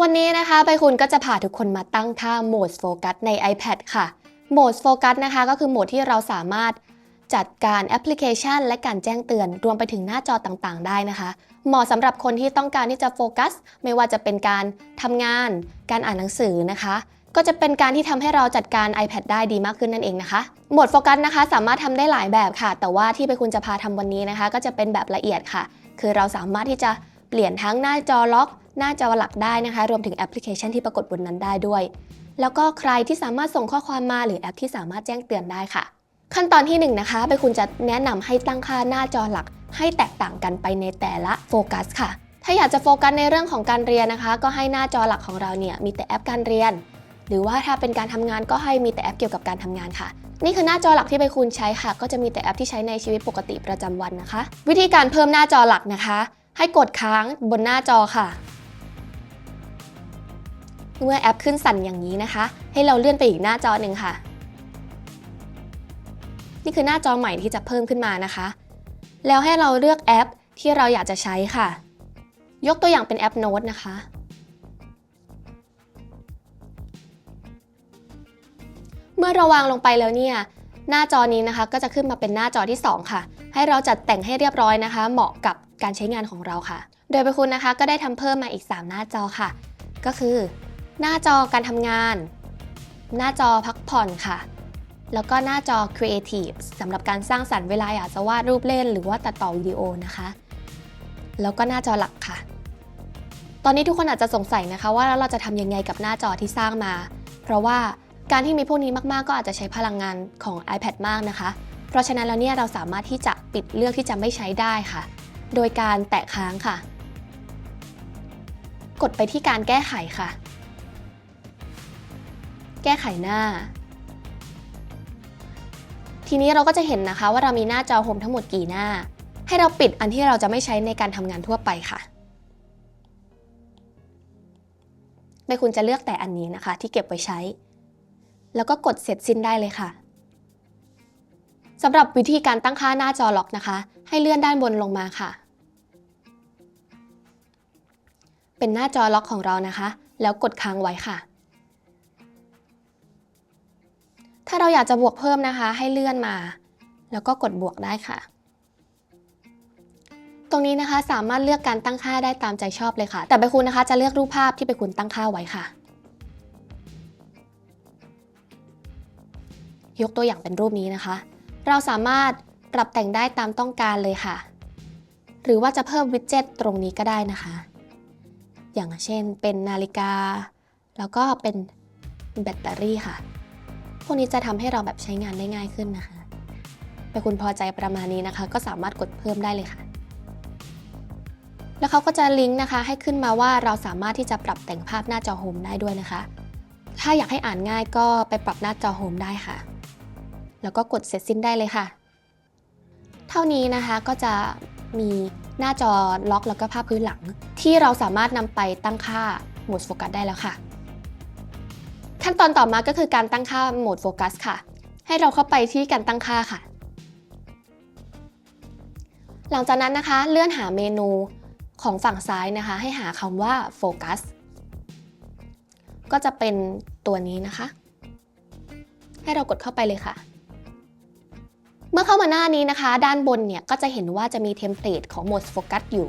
วันนี้นะคะใบคุณก็จะพาทุกคนมาตั้งค่าโหมดโฟกัสใน iPad ค่ะโหมดโฟกัสนะคะก็คือโหมดที่เราสามารถจัดการแอปพลิเคชันและการแจ้งเตือนรวมไปถึงหน้าจอต่างๆได้นะคะเหมาะสำหรับคนที่ต้องการที่จะโฟกัสไม่ว่าจะเป็นการทำงานการอ่านหนังสือนะคะก็จะเป็นการที่ทำให้เราจัดการ iPad ได้ดีมากขึ้นนั่นเองนะคะโหมดโฟกัสนะคะสามารถทำได้หลายแบบค่ะแต่ว่าที่ใบคุณจะพาทำวันนี้นะคะก็จะเป็นแบบละเอียดค่ะคือเราสามารถที่จะเปลี่ยนทั้งหน้าจอล็อกหน้าจอหลักได้นะคะรวมถึงแอปพลิเคชันที่ปรากฏบนนั้นได้ด้วยแล้วก็ใครที่สามารถส่งข้อความมาหรือแอปที่สามารถแจ้งเตือนได้ค่ะขั้นตอนที่1นะคะใบคุณจะแนะนำให้ตั้งค่าหน้าจอหลักให้แตกต่างกันไปในแต่ละโฟกัสค่ะถ้าอยากจะโฟกัสในเรื่องของการเรียนนะคะก็ให้หน้าจอหลักของเราเนี่ยมีแต่แอปการเรียนหรือว่าถ้าเป็นการทำงานก็ให้มีแต่แอปเกี่ยวกับการทำงานค่ะนี่คือหน้าจอหลักที่ใบคุณใช้ค่ะก็จะมีแต่แอปที่ใช้ในชีวิตปกติประจำวันนะคะวิธีการเพิ่มหน้าจอหลักนะคะให้กดค้างบนหน้าจอค่ะเมื่อแอปขึ้นสั่นอย่างนี้นะคะให้เราเลื่อนไปอีกหน้าจอหนึ่งค่ะนี่คือหน้าจอใหม่ที่จะเพิ่มขึ้นมานะคะแล้วให้เราเลือกแอปที่เราอยากจะใช้ค่ะยกตัวอย่างเป็นแอปโน้ตนะคะเมื่อเราวางลงไปแล้วเนี่ยหน้าจอนี้นะคะก็จะขึ้นมาเป็นหน้าจอที่2ค่ะให้เราจัดแต่งให้เรียบร้อยนะคะเหมาะกับการใช้งานของเราค่ะโดยไปคุณนะคะก็ได้ทำเพิ่มมาอีก3หน้าจอค่ะก็คือหน้าจอการทำงานหน้าจอพักผ่อนค่ะแล้วก็หน้าจอ Creative สำหรับการสร้างสรรค์เวลาอยากจะวาดรูปเล่นหรือว่าตัดต่อวิดีโอนะคะแล้วก็หน้าจอหลักค่ะตอนนี้ทุกคนอาจจะสงสัยนะคะว่าเราจะทำยังไงกับหน้าจอที่สร้างมาเพราะว่าการที่มีพวกนี้มากๆก็อาจจะใช้พลังงานของ iPad มากนะคะเพราะฉะนั้นแล้วเนี่ยเราสามารถที่จะปิดเลือกที่จะไม่ใช้ได้ค่ะโดยการแตะค้างค่ะกดไปที่การแก้ไขค่ะแก้ไขหน้าทีนี้เราก็จะเห็นนะคะว่าเรามีหน้าจอโฮมทั้งหมดกี่หน้าให้เราปิดอันที่เราจะไม่ใช้ในการทำงานทั่วไปค่ะไม่คุณจะเลือกแต่อันนี้นะคะที่เก็บไว้ใช้แล้วก็กดเสร็จสิ้นได้เลยค่ะสำหรับวิธีการตั้งค่าหน้าจอล็อกนะคะให้เลื่อนด้านบนลงมาค่ะเป็นหน้าจอล็อกของเรานะคะแล้วกดค้างไว้ค่ะถ้าเราอยากจะบวกเพิ่มนะคะให้เลื่อนมาแล้วก็กดบวกได้ค่ะตรงนี้นะคะสามารถเลือกการตั้งค่าได้ตามใจชอบเลยค่ะแต่ไปคุณนะคะจะเลือกรูปภาพที่ไปคุณตั้งค่าไว้ค่ะยกตัวอย่างเป็นรูปนี้นะคะเราสามารถปรับแต่งได้ตามต้องการเลยค่ะหรือว่าจะเพิ่มวิดเจ็ตตรงนี้ก็ได้นะคะอย่างเช่นเป็นนาฬิกาแล้วก็เป็นแบตเตอรี่ค่ะพวกนี้จะทำให้เราแบบใช้งานได้ง่ายขึ้นนะคะไปคุณพอใจประมาณนี้นะคะก็สามารถกดเพิ่มได้เลยค่ะแล้วเขาก็จะลิงก์นะคะให้ขึ้นมาว่าเราสามารถที่จะปรับแต่งภาพหน้าจอโฮมได้ด้วยนะคะถ้าอยากให้อ่านง่ายก็ไปปรับหน้าจอโฮมได้ค่ะแล้วก็กดเสร็จสิ้นได้เลยค่ะเท่านี้นะคะก็จะมีหน้าจอล็อกแล้วก็ภาพพื้นหลังที่เราสามารถนำไปตั้งค่าโหมดโฟกัสได้แล้วค่ะขั้นตอนต่อมาก็คือการตั้งค่าโหมดโฟกัสค่ะให้เราเข้าไปที่การตั้งค่าค่ะหลังจากนั้นนะคะเลื่อนหาเมนูของฝั่งซ้ายนะคะให้หาคำว่าโฟกัสก็จะเป็นตัวนี้นะคะให้เรากดเข้าไปเลยค่ะเมื่อเข้ามาหน้านี้นะคะด้านบนเนี่ยก็จะเห็นว่าจะมีเทมเพลตของโหมดโฟกัสอยู่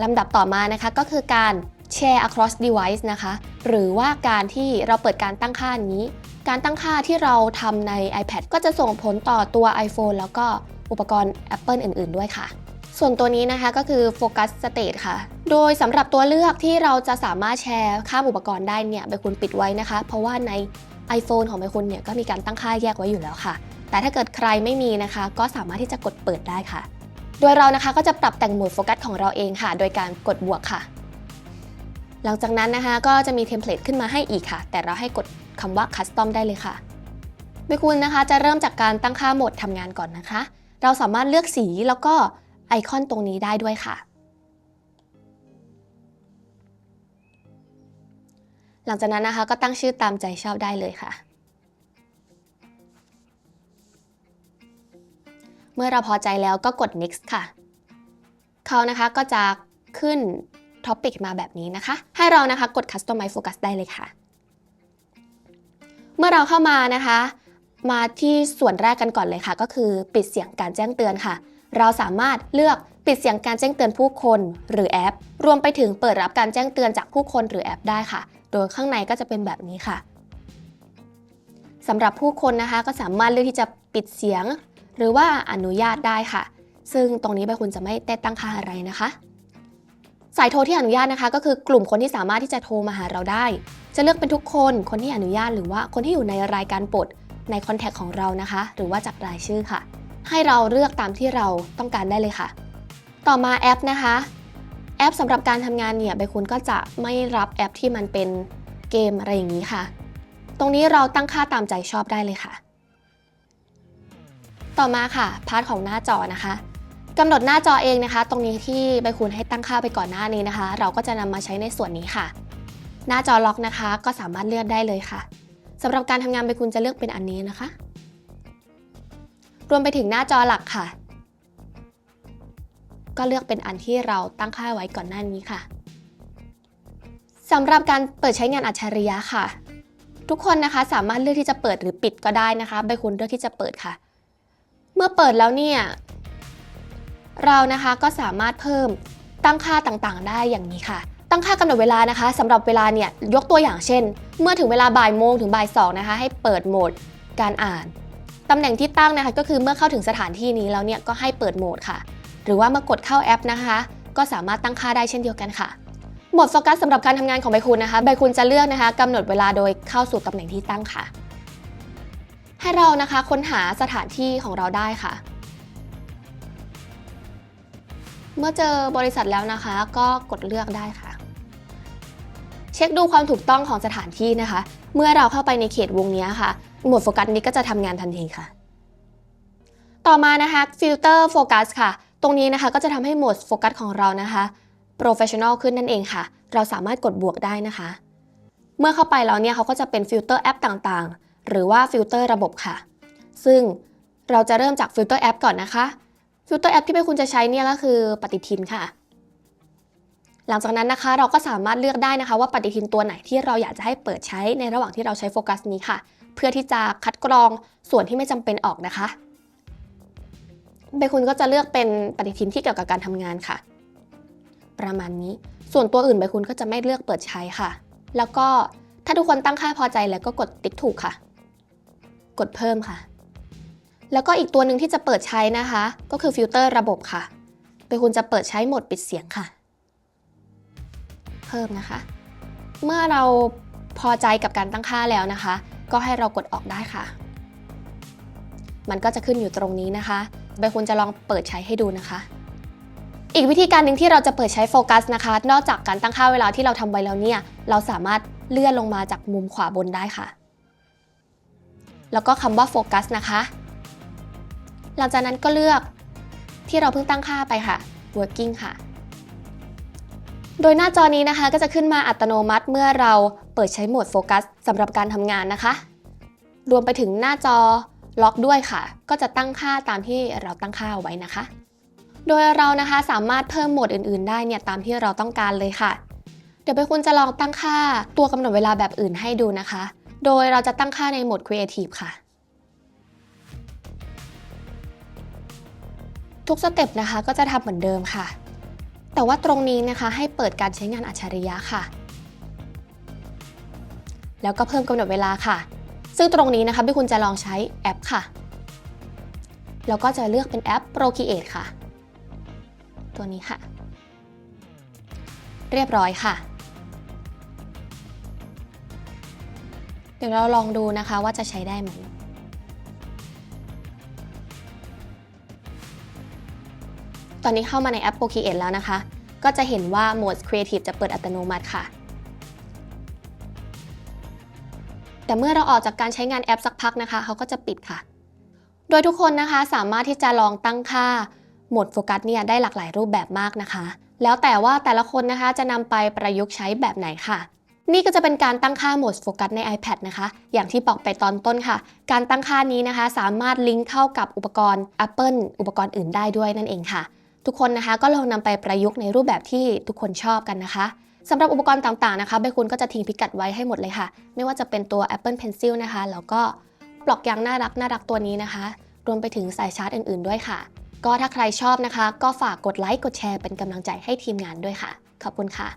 ลำดับต่อมานะคะก็คือการ Share across device นะคะหรือว่าการที่เราเปิดการตั้งค่านี้การตั้งค่าที่เราทำใน iPad ก็จะส่งผลต่อตัว iPhone แล้วก็อุปกรณ์ Apple อื่นๆด้วยค่ะส่วนตัวนี้นะคะก็คือ Focus State ค่ะโดยสำหรับตัวเลือกที่เราจะสามารถแชร์ข้ามอุปกรณ์ได้เนี่ยใบคุณปิดไว้นะคะเพราะว่าใน iPhone ของใบคุณเนี่ยก็มีการตั้งค่าแยกไว้อยู่แล้วค่ะแต่ถ้าเกิดใครไม่มีนะคะก็สามารถที่จะกดเปิดได้ค่ะโดยเรานะคะก็จะปรับแต่งโหมดโฟกัสของเราเองค่ะโดยการกดบวกค่ะหลังจากนั้นนะคะก็จะมีเทมเพลตขึ้นมาให้อีกค่ะแต่เราให้กดคำว่า Custom ได้เลยค่ะใบคุณนะคะจะเริ่มจากการตั้งค่าโหมดทำงานก่อนนะคะเราสามารถเลือกสีแล้วก็ไอคอนตรงนี้ได้ด้วยค่ะหลังจากนั้นนะคะก็ตั้งชื่อตามใจชอบได้เลยค่ะเมื่อเราพอใจแล้วก็กด next ค่ะเขานะคะก็จะขึ้น topic มาแบบนี้นะคะให้เรานะคะกด customize focus ได้เลยค่ะเมื่อเราเข้ามานะคะมาที่ส่วนแรกกันก่อนเลยค่ะก็คือปิดเสียงการแจ้งเตือนค่ะเราสามารถเลือกปิดเสียงการแจ้งเตือนผู้คนหรือแอปรวมไปถึงเปิดรับการแจ้งเตือนจากผู้คนหรือแอปได้ค่ะโดยข้างในก็จะเป็นแบบนี้ค่ะสำหรับผู้คนนะคะก็สามารถเลือกที่จะปิดเสียงหรือว่าอนุญาตได้ค่ะซึ่งตรงนี้ใบคุณจะไม่ได้ตั้งค่าอะไรนะคะสายโทรที่อนุญาตนะคะก็คือกลุ่มคนที่สามารถที่จะโทรมาหาเราได้จะเลือกเป็นทุกคนที่อนุญาตหรือว่าคนที่อยู่ในรายการโปรดในคอนแทคของเรานะคะหรือว่าจากรายชื่อค่ะให้เราเลือกตามที่เราต้องการได้เลยค่ะต่อมาแอปนะคะแอปสำหรับการทำงานเนี่ยใบคุณก็จะไม่รับแอปที่มันเป็นเกมอะไรอย่างนี้ค่ะตรงนี้เราตั้งค่าตามใจชอบได้เลยค่ะต่อมาค่ะพาร์ทของหน้าจอนะคะกำหนดหน้าจอเองนะคะตรงนี้ที่ใบคุณให้ตั้งค่าไปก่อนหน้านี้นะคะเราก็จะนำมาใช้ในส่วนนี้ค่ะหน้าจอล็อกนะคะก็สามารถเลื่อนได้เลยค่ะสำหรับการทำงานใบคุณจะเลือกเป็นอันนี้นะคะรวมไปถึงหน้าจอหลักค่ะก็เลือกเป็นอันที่เราตั้งค่าไว้ก่อนหน้านี้ค่ะสำหรับการเปิดใช้งานอัจฉริยะค่ะทุกคนนะคะสามารถเลือกที่จะเปิดหรือปิดก็ได้นะคะใบคุณเลือกที่จะเปิดค่ะเมื่อเปิดแล้วเนี่ยเรานะคะก็สามารถเพิ่มตั้งค่าต่างๆได้อย่างนี้ค่ะตั้งค่ากำหนดเวลานะคะสำหรับเวลาเนี่ยยกตัวอย่างเช่นเมื่อถึงเวลาบ่ายโมงถึงบ่ายสองนะคะให้เปิดโหมดการอ่านตำแหน่งที่ตั้งนะคะก็คือเมื่อเข้าถึงสถานที่นี้แล้วเนี่ยก็ให้เปิดโหมดค่ะหรือว่าเมื่อกดเข้าแอปนะคะก็สามารถตั้งค่าได้เช่นเดียวกันค่ะโหมดโฟกัสสำหรับการทำงานของใบคุณนะคะใบคุณจะเลือกนะคะกำหนดเวลาโดยเข้าสู่ตำแหน่งที่ตั้งค่ะให้เรานะคะค้นหาสถานที่ของเราได้ค่ะเมื่อเจอบริษัทแล้วนะคะก็กดเลือกได้ค่ะเช็คดูความถูกต้องของสถานที่นะคะเมื่อเราเข้าไปในเขตวงนี้ค่ะโหมดโฟกัสนี้ก็จะทำงานทันทีค่ะต่อมานะคะฟิลเตอร์โฟกัสค่ะตรงนี้นะคะก็จะทำให้โหมดโฟกัสของเรานะคะโปรเฟชชั่นอลขึ้นนั่นเองค่ะเราสามารถกดบวกได้นะคะเมื่อเข้าไปแล้วเนี่ยเขาก็จะเป็นฟิลเตอร์แอปต่างๆหรือว่าฟิลเตอร์ระบบค่ะซึ่งเราจะเริ่มจากฟิลเตอร์แอปก่อนนะคะฟิลเตอร์แอปที่คุณจะใช้เนี่ยก็คือปฏิทินค่ะหลังจากนั้นนะคะเราก็สามารถเลือกได้นะคะว่าปฏิทินตัวไหนที่เราอยากจะให้เปิดใช้ในระหว่างที่เราใช้โฟกัสนี้ค่ะเพื่อที่จะคัดกรองส่วนที่ไม่จำเป็นออกนะคะใบคุณก็จะเลือกเป็นปฏิทินที่เกี่ยวกับการทำงานค่ะประมาณนี้ส่วนตัวอื่นใบคุณก็จะไม่เลือกเปิดใช้ค่ะแล้วก็ถ้าทุกคนตั้งค่าพอใจแล้วก็กดติ๊กถูกค่ะกดเพิ่มค่ะแล้วก็อีกตัวหนึ่งที่จะเปิดใช้นะคะก็คือฟิลเตอร์ระบบค่ะใบคุณจะเปิดใช้โหมดปิดเสียงค่ะเพิ่มนะคะเมื่อเราพอใจกับการตั้งค่าแล้วนะคะก็ให้เรากดออกได้ค่ะมันก็จะขึ้นอยู่ตรงนี้นะคะใบคุณจะลองเปิดใช้ให้ดูนะคะอีกวิธีการหนึ่งที่เราจะเปิดใช้โฟกัสนะคะนอกจากการตั้งค่าเวลาที่เราทำไว้แล้วเนี่ยเราสามารถเลื่อนลงมาจากมุมขวาบนได้ค่ะแล้วก็คำว่าโฟกัสนะคะหลังจากนั้นก็เลือกที่เราเพิ่งตั้งค่าไปค่ะ working ค่ะโดยหน้าจอนี้นะคะก็จะขึ้นมาอัตโนมัติเมื่อเราเปิดใช้โหมดโฟกัสสำหรับการทำงานนะคะรวมไปถึงหน้าจอล็อกด้วยค่ะก็จะตั้งค่าตามที่เราตั้งค่าไว้นะคะโดยเรานะคะสามารถเพิ่มโหมดอื่นๆได้เนี่ยตามที่เราต้องการเลยค่ะเดี๋ยวไปคุณจะลองตั้งค่าตัวกำหนดเวลาแบบอื่นให้ดูนะคะโดยเราจะตั้งค่าในโหมด Creative ค่ะทุกสเต็ปนะคะก็จะทำเหมือนเดิมค่ะแต่ว่าตรงนี้นะคะให้เปิดการใช้งานอัจฉริยะค่ะแล้วก็เพิ่มกำหนดเวลาค่ะซึ่งตรงนี้นะคะพี่คุณจะลองใช้แอปค่ะแล้วก็จะเลือกเป็นแอป Procreate ค่ะตัวนี้ค่ะเรียบร้อยค่ะเดี๋ยวเราลองดูนะคะว่าจะใช้ได้ไหมตอนนี้เข้ามาในแอป Procreate แล้วนะคะก็จะเห็นว่าโหมด Creative จะเปิดอัตโนมัติค่ะแต่เมื่อเราออกจากการใช้งานแอปสักพักนะคะเขาก็จะปิดค่ะโดยทุกคนนะคะสามารถที่จะลองตั้งค่าโหมดโฟกัสเนี่ยได้หลากหลายรูปแบบมากนะคะแล้วแต่ว่าแต่ละคนนะคะจะนำไปประยุกต์ใช้แบบไหนค่ะนี่ก็จะเป็นการตั้งค่าโหมดโฟกัสใน iPad นะคะอย่างที่บอกไปตอนต้นค่ะการตั้งค่านี้นะคะสามารถลิงก์เข้ากับอุปกรณ์ Apple อุปกรณ์อื่นได้ด้วยนั่นเองค่ะ ทุกคนนะคะก็ลองนำไปประยุกต์ในรูปแบบที่ทุกคนชอบกันนะคะสำหรับอุปกรณ์ต่างๆนะคะใบคุณก็จะทิ้งพิกัดไว้ให้หมดเลยค่ะไม่ว่าจะเป็นตัว Apple Pencil นะคะแล้วก็ปลอกยางน่ารักตัวนี้นะคะรวมไปถึงสายชาร์จอื่นๆด้วยค่ะก็ถ้าใครชอบนะคะก็ฝากกดไลค์กดแชร์เป็นกำลังใจให้ทีมงานด้วยค่ะขอบคุณค่ะ